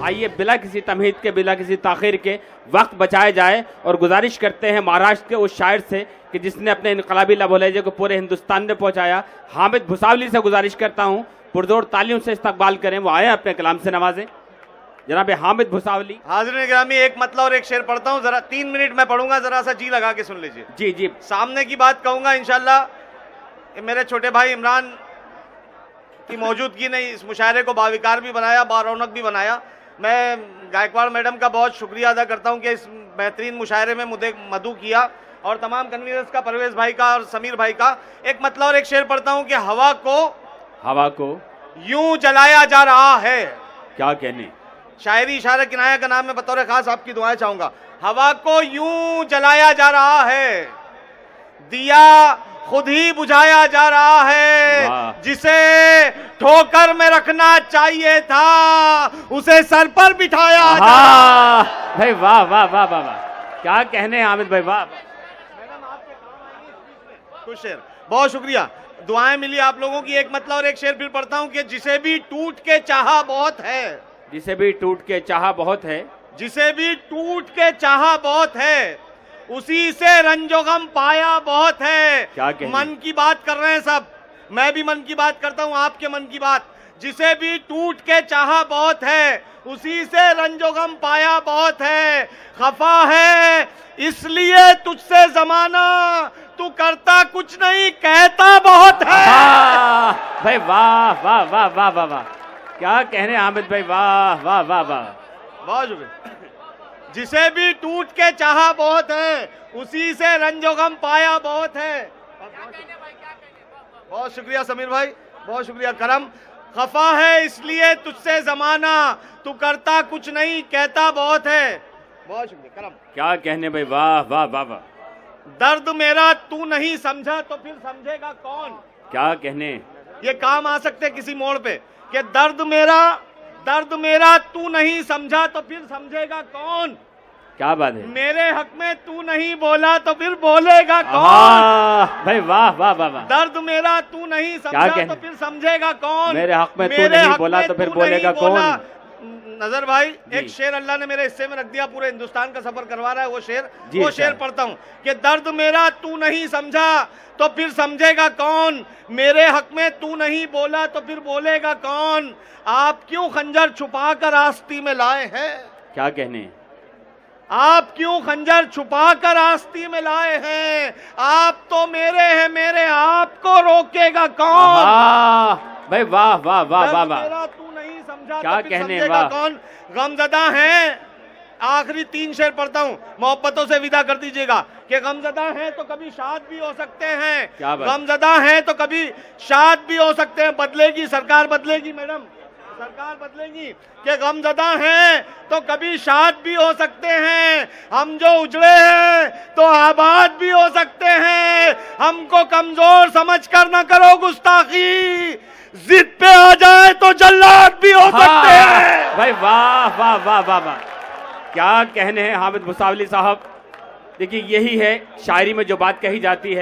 आइए बिला किसी तमहीद के, बिला किसी ताखीर के वक्त बचाया जाए और गुजारिश करते हैं महाराष्ट्र के उस शायर से कि जिसने अपने इनकलाबी लबो लहजे को पूरे हिंदुस्तान में पहुंचाया, हामिद भुसावली से गुजारिश करता हूं पुरजोर तालियों से इस्तकबाल करें, वो आए अपने कलाम से नवाजें। जनाब हामिद भुसावली। हाज़िरीन गिरामी, एक मतला और एक शेर पढ़ता हूँ, जरा 3 मिनट में पढ़ूंगा, जरा सा जी लगा के सुन लीजिए। जी जी। सामने की बात कहूंगा इंशाल्लाह। मेरे छोटे भाई इमरान की मौजूदगी ने इस मुशायरे को बाविकार भी बनाया, बारौनक भी बनाया। मैं गायकवाड़ मैडम का बहुत शुक्रिया अदा करता हूं कि इस बेहतरीन मुशायरे में मुझे मदू किया, और तमाम कन्वीनर्स का, परवेज भाई का और समीर भाई का। एक मतलब और एक शेर पढ़ता हूं कि हवा को यूं जलाया जा रहा है। क्या कहने, शायरी इशारा किनाया का नाम, मैं बतौर खास आपकी दुआएं चाहूंगा। हवा को यूं जलाया जा रहा है, दिया खुद ही बुझाया जा रहा है, जिसे ठोकर में रखना चाहिए था उसे सर पर बिठाया जा रहा है। भाई वाह वाह वाह वाह वाह, क्या कहने हामिद भाई, वाह। मैडम आपके काम आएंगे इसमें कुछ शेर। बहुत शुक्रिया, दुआएं मिली आप लोगों की। एक मतलब और एक शेर फिर पढ़ता हूं कि जिसे भी टूट के चाहा बहुत है, जिसे भी टूट के चाहा बहुत है, जिसे भी टूट के चाहा बहुत है, उसी से रंजो गम पाया बहुत है। क्या मन की बात कर रहे हैं सब, मैं भी मन की बात करता हूं, आपके मन की बात। जिसे भी टूट के चाहा बहुत है, उसी से रंजो गम पाया बहुत है। खफा है इसलिए तुझसे जमाना, तू करता कुछ नहीं कहता बहुत है। भाई वाह वाह वाह वाह वाह वाह, क्या कहने हामिद भाई, वाह वाह वाह वाह, बहुत शुक्रिया। जिसे भी टूट के चाहा बहुत है, उसी से रंजो गम पाया बहुत है। बहुत शुक्रिया समीर भाई, बहुत शुक्रिया करम। खफा है इसलिए तुझसे जमाना, तू करता कुछ नहीं कहता बहुत है। बहुत शुक्रिया करम। क्या कहने भाई, वाह वाह वाह वाह। दर्द मेरा तू नहीं समझा तो फिर समझेगा कौन। क्या कहने, ये काम आ सकते किसी मोड़ पे कि दर्द मेरा तू नहीं समझा तो फिर समझेगा कौन। क्या बात है, मेरे हक में तू नहीं बोला तो फिर बोलेगा कौन। भाई वाह वाह वाह वाह। दर्द मेरा तू नहीं समझा तो फिर समझेगा कौन। मेरे हक में तू नहीं बोला तो फिर बोलेगा कौन। नजर भाई, एक शेर अल्लाह ने मेरे हिस्से में रख दिया, पूरे हिंदुस्तान का सफर करवा रहा है वो शेर पढ़ता हूँ कि दर्द मेरा तू नहीं समझा तो फिर समझेगा कौन। मेरे हक में तू नहीं बोला तो फिर बोलेगा कौन। आप क्यों खंजर छुपा कर आस्ती में लाए हैं। क्या कहने, आप क्यों खंजर छुपा कर आस्ती में लाए हैं। आप तो मेरे हैं, मेरे आपको रोकेगा कौन। भाई वाह वाह वाह वाह वाह, तू नहीं समझा क्या तो कहने, वाह। कौन गमजदा हैं। आखिरी 3 शेर पढ़ता हूँ, मोहब्बतों से विदा कर दीजिएगा कि गमजदा हैं तो कभी शाद भी हो सकते हैं। गमजदा हैं तो कभी शाद भी हो सकते हैं। बदलेगी सरकार, बदलेगी मैडम, सरकार बदलेगी। कि गमजदा हैं तो कभी शाद भी हो सकते हैं। हम जो उजड़े हैं तो आबाद भी हो सकते हैं। हमको कमजोर समझकर न करो गुस्ताखी, जिद पे आ जाए तो जल्लाद भी हो सकते हैं। भाई वाह वाह वाह वाह वाह, क्या कहने हैं हामिद भुसावली साहब। देखिए यही है शायरी में जो बात कही जाती है।